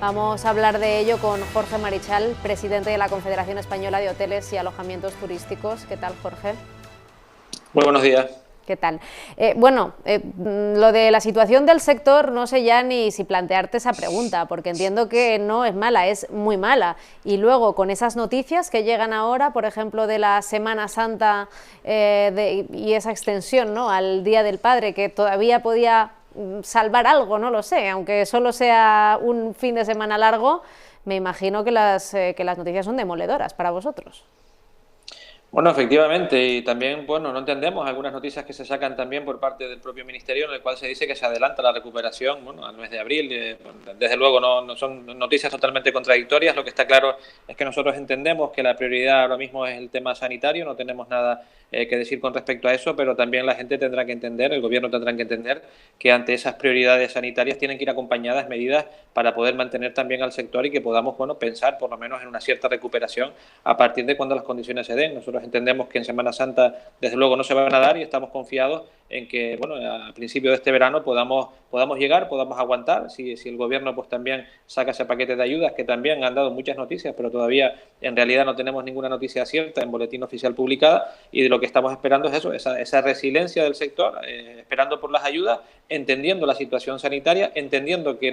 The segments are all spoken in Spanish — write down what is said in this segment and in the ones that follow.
Vamos a hablar de ello con Jorge Marichal, presidente de la Confederación Española de Hoteles y Alojamientos Turísticos. ¿Qué tal, Jorge? Muy buenos días. ¿Qué tal? Lo de la situación del sector, no sé ya ni si plantearte esa pregunta, porque entiendo que no es mala, es muy mala. Y luego, con esas noticias que llegan ahora, por ejemplo, de la Semana Santa y esa extensión, ¿no?, al Día del Padre, que todavía podía salvar algo, no lo sé, aunque solo sea un fin de semana largo, me imagino que las noticias son demoledoras para vosotros. Bueno, efectivamente, y también, bueno, no entendemos algunas noticias que se sacan también por parte del propio Ministerio, en el cual se dice que se adelanta la recuperación, bueno, al mes de abril. Desde luego no son noticias totalmente contradictorias. Lo que está claro es que nosotros entendemos que la prioridad ahora mismo es el tema sanitario, no tenemos nada que decir con respecto a eso, pero también la gente tendrá que entender, el gobierno tendrá que entender que ante esas prioridades sanitarias tienen que ir acompañadas medidas para poder mantener también al sector y que podamos, bueno, pensar por lo menos en una cierta recuperación a partir de cuando las condiciones se den. Nosotros entendemos que en Semana Santa, desde luego, no se van a dar y estamos confiados en que, bueno, a principio de este verano podamos llegar, podamos aguantar. Si el gobierno pues también saca ese paquete de ayudas, que también han dado muchas noticias, pero todavía en realidad no tenemos ninguna noticia cierta en boletín oficial publicada, y de lo que estamos esperando es eso, esa resiliencia del sector, esperando por las ayudas, entendiendo la situación sanitaria, entendiendo que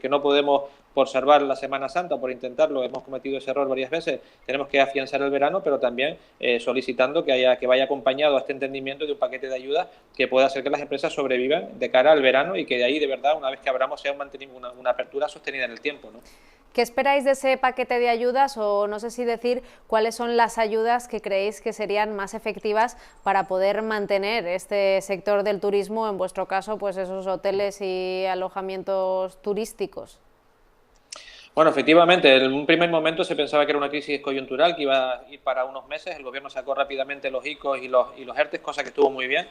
no podemos, por salvar la Semana Santa, por intentarlo, hemos cometido ese error varias veces, tenemos que afianzar el verano, pero también solicitando que vaya acompañado a este entendimiento de un paquete de ayudas que pueda hacer que las empresas sobrevivan de cara al verano y que de ahí, de verdad, una vez que abramos, sea una apertura sostenida en el tiempo, ¿no? ¿Qué esperáis de ese paquete de ayudas, o no sé si decir cuáles son las ayudas que creéis que serían más efectivas para poder mantener este sector del turismo, en vuestro caso, pues esos hoteles y alojamientos turísticos? Bueno, efectivamente, en un primer momento se pensaba que era una crisis coyuntural que iba a ir para unos meses. El gobierno sacó rápidamente los ICOs y los ERTEs, cosa que estuvo muy bien.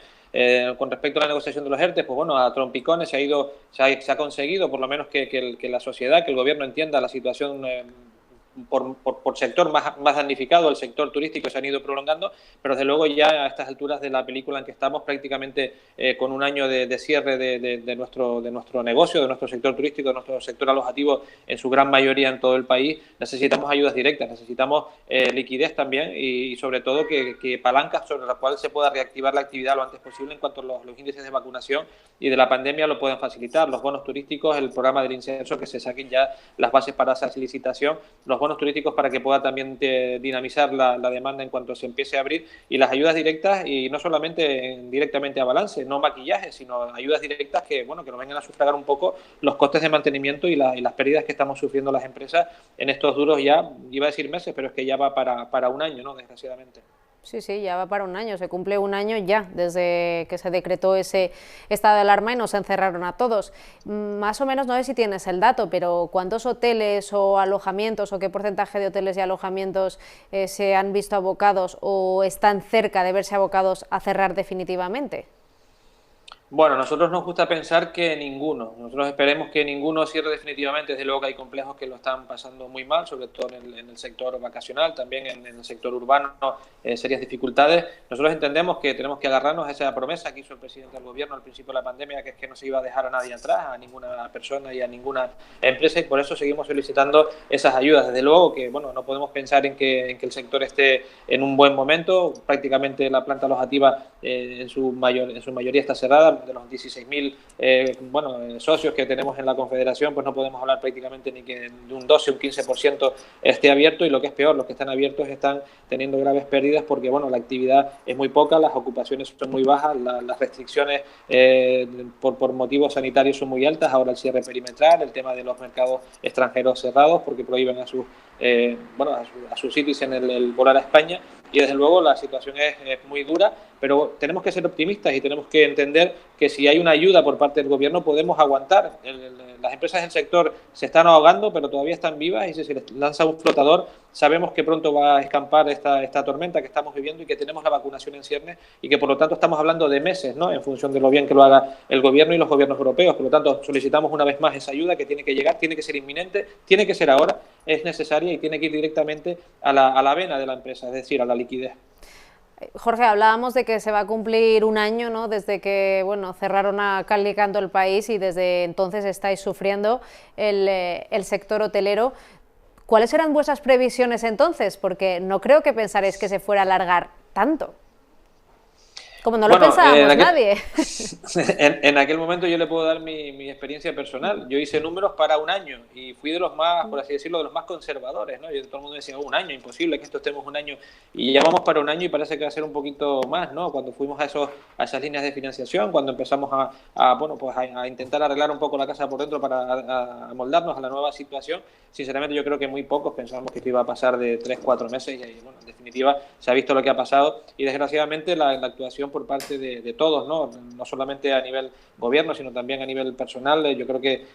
Con respecto a la negociación de los ERTEs, pues bueno, a trompicones se ha conseguido por lo menos que la sociedad, que el gobierno entienda la situación por sector más damnificado. El sector turístico se han ido prolongando, pero desde luego ya a estas alturas de la película en que estamos, prácticamente con un año de cierre de nuestro negocio, de nuestro sector turístico, de nuestro sector alojativo en su gran mayoría en todo el país, necesitamos ayudas directas, necesitamos liquidez también y sobre todo que palancas sobre las cuales se pueda reactivar la actividad lo antes posible en cuanto a los índices de vacunación y de la pandemia lo pueden facilitar. Los bonos turísticos, el programa del Incenso, que se saquen ya las bases para esa licitación, los bonos turísticos para que pueda también dinamizar la demanda en cuanto se empiece a abrir, y las ayudas directas, y no solamente directamente a balance, no maquillaje, sino ayudas directas que, bueno, que nos vengan a sufragar un poco los costes de mantenimiento y las pérdidas que estamos sufriendo las empresas en estos duros, ya iba a decir meses, pero es que ya va para un año, ¿no?, desgraciadamente. Sí, ya va para un año, se cumple un año ya desde que se decretó ese estado de alarma y nos encerraron a todos. Más o menos, no sé si tienes el dato, pero ¿cuántos hoteles o alojamientos, o qué porcentaje de hoteles y alojamientos se han visto abocados o están cerca de verse abocados a cerrar definitivamente? Bueno, a nosotros nos gusta pensar que ninguno. Nosotros esperemos que ninguno cierre definitivamente. Desde luego que hay complejos que lo están pasando muy mal, sobre todo en el sector vacacional, también en el sector urbano, serias dificultades. Nosotros entendemos que tenemos que agarrarnos a esa promesa que hizo el presidente del gobierno al principio de la pandemia, que es que no se iba a dejar a nadie atrás, a ninguna persona y a ninguna empresa, y por eso seguimos solicitando esas ayudas. Desde luego que, bueno, no podemos pensar en que el sector esté en un buen momento. Prácticamente la planta alojativa en su mayoría está cerrada. De los 16.000 socios que tenemos en la Confederación, pues no podemos hablar prácticamente ni que de un 12 o un 15% esté abierto, y lo que es peor, los que están abiertos están teniendo graves pérdidas porque, bueno, la actividad es muy poca, las ocupaciones son muy bajas, las restricciones por motivos sanitarios son muy altas, ahora el cierre perimetral, el tema de los mercados extranjeros cerrados porque prohíben a sus cities en el volar a España, y desde luego la situación es muy dura, pero tenemos que ser optimistas y tenemos que entender que si hay una ayuda por parte del gobierno podemos aguantar. Las empresas del sector se están ahogando, pero todavía están vivas, y si se les lanza un flotador, sabemos que pronto va a escampar esta tormenta que estamos viviendo y que tenemos la vacunación en ciernes, y que por lo tanto estamos hablando de meses, ¿no?, en función de lo bien que lo haga el gobierno y los gobiernos europeos. Por lo tanto, solicitamos una vez más esa ayuda que tiene que llegar, tiene que ser inminente, tiene que ser ahora, es necesaria y tiene que ir directamente a la vena de la empresa, es decir, a la liquidez. Jorge, hablábamos de que se va a cumplir un año, ¿no?, desde que, bueno, cerraron a cal y canto el país y desde entonces estáis sufriendo el sector hotelero. ¿Cuáles eran vuestras previsiones entonces? Porque no creo que pensaréis que se fuera a alargar tanto. Como no lo pensábamos nadie. En aquel momento yo le puedo dar mi experiencia personal. Yo hice números para un año y fui de los más, por así decirlo, de los más conservadores, ¿no? Todo el mundo decía, un año, imposible que esto estemos un año. Y ya vamos para un año y parece que va a ser un poquito más, ¿no? Cuando fuimos a esas líneas de financiación, cuando empezamos a intentar arreglar un poco la casa por dentro para amoldarnos a la nueva situación, sinceramente yo creo que muy pocos pensamos que esto iba a pasar de 3-4 meses y bueno, en definitiva se ha visto lo que ha pasado y desgraciadamente la actuación por parte de todos, no solamente a nivel gobierno, sino también a nivel personal. Yo creo que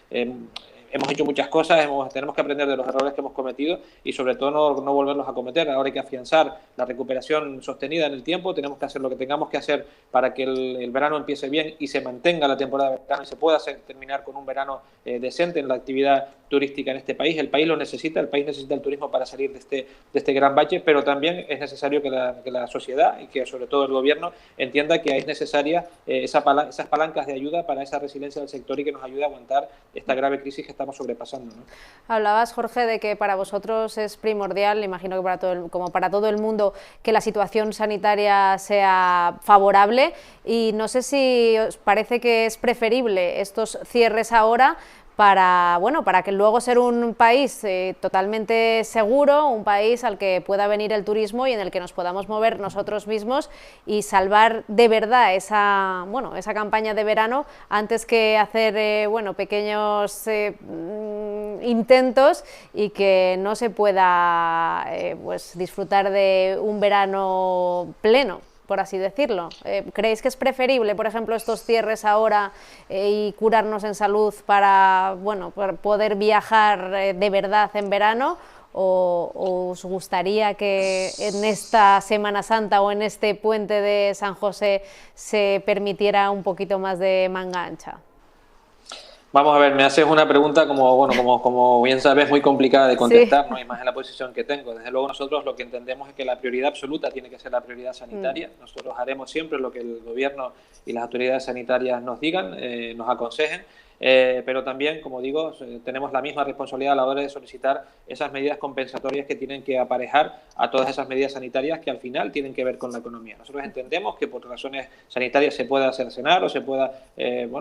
hemos hecho muchas cosas, tenemos que aprender de los errores que hemos cometido y sobre todo no volverlos a cometer. Ahora hay que afianzar la recuperación sostenida en el tiempo, tenemos que hacer lo que tengamos que hacer para que el verano empiece bien y se mantenga la temporada de verano y se pueda terminar con un verano decente en la actividad turística en este país. El país lo necesita, el país necesita el turismo para salir de este gran bache, pero también es necesario que la sociedad y que sobre todo el gobierno entienda que es necesaria esas palancas de ayuda para esa resiliencia del sector y que nos ayude a aguantar esta grave crisis que estamos sobrepasando, ¿no? Hablabas, Jorge, de que para vosotros es primordial, imagino que como para todo el mundo, que la situación sanitaria sea favorable y no sé si os parece que es preferible estos cierres ahora para que luego ser un país totalmente seguro, un país al que pueda venir el turismo y en el que nos podamos mover nosotros mismos y salvar de verdad esa campaña de verano antes que hacer pequeños intentos y que no se pueda disfrutar de un verano pleno, por así decirlo. ¿Creéis que es preferible, por ejemplo, estos cierres ahora y curarnos en salud para poder viajar de verdad en verano? ¿O os gustaría que en esta Semana Santa o en este puente de San José se permitiera un poquito más de manga ancha? Vamos a ver, me haces una pregunta como bien sabes, muy complicada de contestar, sí, ¿no? Y más en la posición que tengo. Desde luego nosotros lo que entendemos es que la prioridad absoluta tiene que ser la prioridad sanitaria. Nosotros haremos siempre lo que el gobierno y las autoridades sanitarias nos digan, nos aconsejen. Pero también, como digo, tenemos la misma responsabilidad a la hora de solicitar esas medidas compensatorias que tienen que aparejar a todas esas medidas sanitarias que al final tienen que ver con la economía. Nosotros entendemos que por razones sanitarias se pueda cercenar o se pueda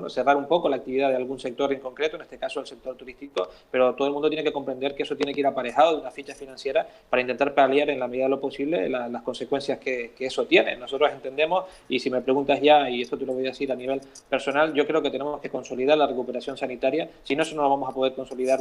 cerrar un poco la actividad de algún sector en concreto, en este caso el sector turístico, pero todo el mundo tiene que comprender que eso tiene que ir aparejado de una ficha financiera para intentar paliar en la medida de lo posible las consecuencias que eso tiene. Nosotros entendemos, y si me preguntas ya, y esto te lo voy a decir a nivel personal, yo creo que tenemos que consolidar la recuperación sanitaria, si no, eso no vamos a poder consolidar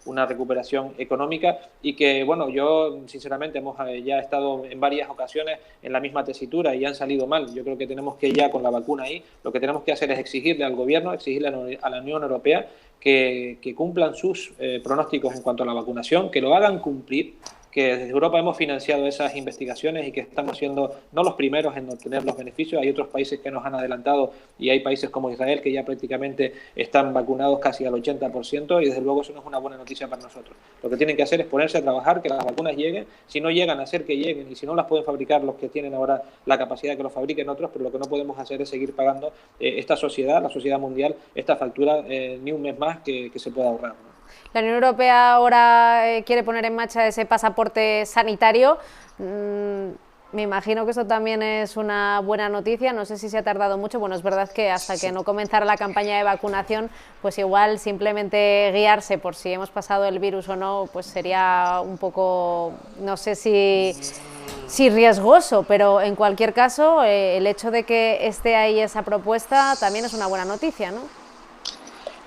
una recuperación económica y que, bueno, yo sinceramente hemos ya estado en varias ocasiones en la misma tesitura y han salido mal. Yo creo que tenemos que ya con la vacuna ahí, lo que tenemos que hacer es exigirle al gobierno, exigirle a la Unión Europea que cumplan sus pronósticos en cuanto a la vacunación, que lo hagan cumplir, que desde Europa hemos financiado esas investigaciones y que estamos siendo no los primeros en obtener los beneficios. Hay otros países que nos han adelantado y hay países como Israel que ya prácticamente están vacunados casi al 80% y desde luego eso no es una buena noticia para nosotros. Lo que tienen que hacer es ponerse a trabajar, que las vacunas lleguen, si no llegan, a hacer que lleguen y si no las pueden fabricar los que tienen ahora la capacidad de que lo fabriquen otros, pero lo que no podemos hacer es seguir pagando esta sociedad, la sociedad mundial, esta factura ni un mes más que se pueda ahorrar, ¿no? La Unión Europea ahora quiere poner en marcha ese pasaporte sanitario. Me imagino que eso también es una buena noticia. No sé si se ha tardado mucho. Bueno, es verdad que hasta que no comenzara la campaña de vacunación, pues igual simplemente guiarse por si hemos pasado el virus o no, pues sería un poco, no sé si riesgoso, pero en cualquier caso, el hecho de que esté ahí esa propuesta también es una buena noticia, ¿no?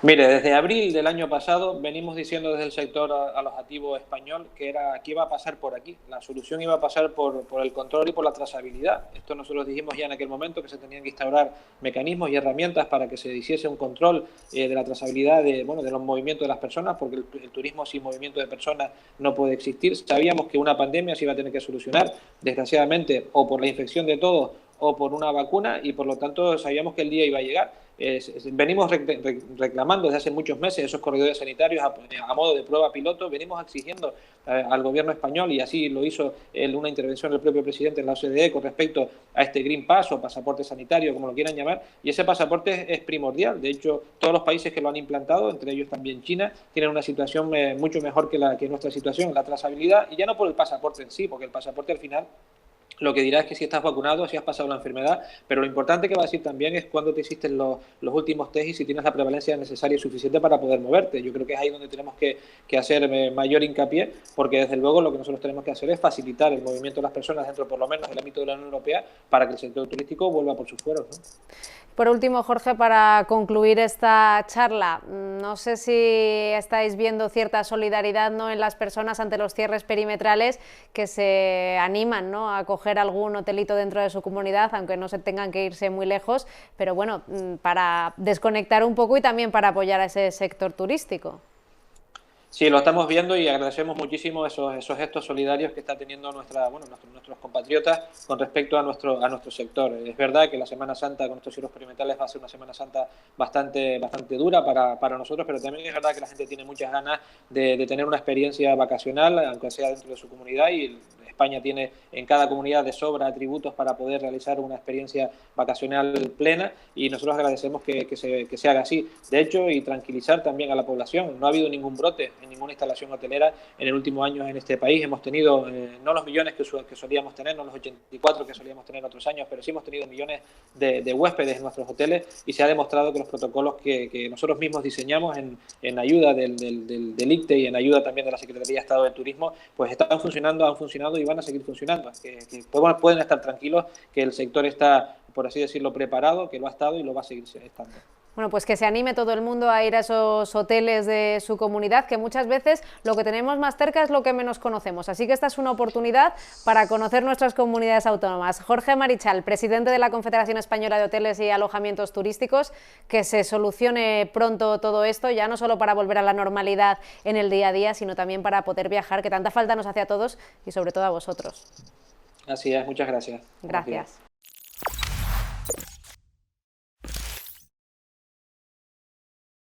Mire, desde abril del año pasado venimos diciendo desde el sector alojativo español que iba a pasar por aquí. La solución iba a pasar por el control y por la trazabilidad. Esto nosotros dijimos ya en aquel momento que se tenían que instaurar mecanismos y herramientas para que se hiciese un control de la trazabilidad de los movimientos de las personas, porque el turismo sin movimiento de personas no puede existir. Sabíamos que una pandemia se iba a tener que solucionar, desgraciadamente, o por la infección de todos o por una vacuna, y por lo tanto sabíamos que el día iba a llegar. Venimos reclamando desde hace muchos meses esos corredores sanitarios a modo de prueba piloto, venimos exigiendo al gobierno español, y así lo hizo una intervención del propio presidente en la OCDE con respecto a este Green Pass o pasaporte sanitario, como lo quieran llamar, y ese pasaporte es primordial. De hecho, todos los países que lo han implantado, entre ellos también China, tienen una situación mucho mejor que nuestra situación, la trazabilidad, y ya no por el pasaporte en sí, porque el pasaporte al final lo que dirá es que si estás vacunado, si has pasado la enfermedad, pero lo importante que va a decir también es cuándo te hiciste los últimos test y si tienes la prevalencia necesaria y suficiente para poder moverte. Yo creo que es ahí donde tenemos que hacer mayor hincapié, porque desde luego lo que nosotros tenemos que hacer es facilitar el movimiento de las personas dentro, por lo menos, del ámbito de la Unión Europea, para que el sector turístico vuelva por sus fueros, ¿no? Por último, Jorge, para concluir esta charla, no sé si estáis viendo cierta solidaridad, ¿no?, en las personas ante los cierres perimetrales que se animan, ¿no?, a coger algún hotelito dentro de su comunidad, aunque no se tengan que irse muy lejos, pero bueno, para desconectar un poco y también para apoyar a ese sector turístico. Sí, lo estamos viendo y agradecemos muchísimo esos gestos solidarios que está teniendo nuestros compatriotas con respecto a nuestro sector. Es verdad que la Semana Santa con estos cierres perimetrales va a ser una Semana Santa bastante dura para nosotros, pero también es verdad que la gente tiene muchas ganas de tener una experiencia vacacional, aunque sea dentro de su comunidad, y España tiene en cada comunidad de sobra atributos para poder realizar una experiencia vacacional plena, y nosotros agradecemos que se haga así. De hecho, y tranquilizar también a la población, no ha habido ningún brote en ninguna instalación hotelera en el último año en este país. Hemos tenido no los millones que solíamos tener, no los 84 que solíamos tener en otros años, pero sí hemos tenido millones de huéspedes en nuestros hoteles, y se ha demostrado que los protocolos que nosotros mismos diseñamos en ayuda del ICTE y en ayuda también de la Secretaría de Estado del Turismo, pues están funcionando, han funcionado y van a seguir funcionando. Que pueden estar tranquilos que el sector está, por así decirlo, preparado, que lo ha estado y lo va a seguir estando. Bueno, pues que se anime todo el mundo a ir a esos hoteles de su comunidad, que muchas veces lo que tenemos más cerca es lo que menos conocemos. Así que esta es una oportunidad para conocer nuestras comunidades autónomas. Jorge Marichal, presidente de la Confederación Española de Hoteles y Alojamientos Turísticos, que se solucione pronto todo esto, ya no solo para volver a la normalidad en el día a día, sino también para poder viajar, que tanta falta nos hace a todos y sobre todo a vosotros. Así es, muchas gracias. Gracias.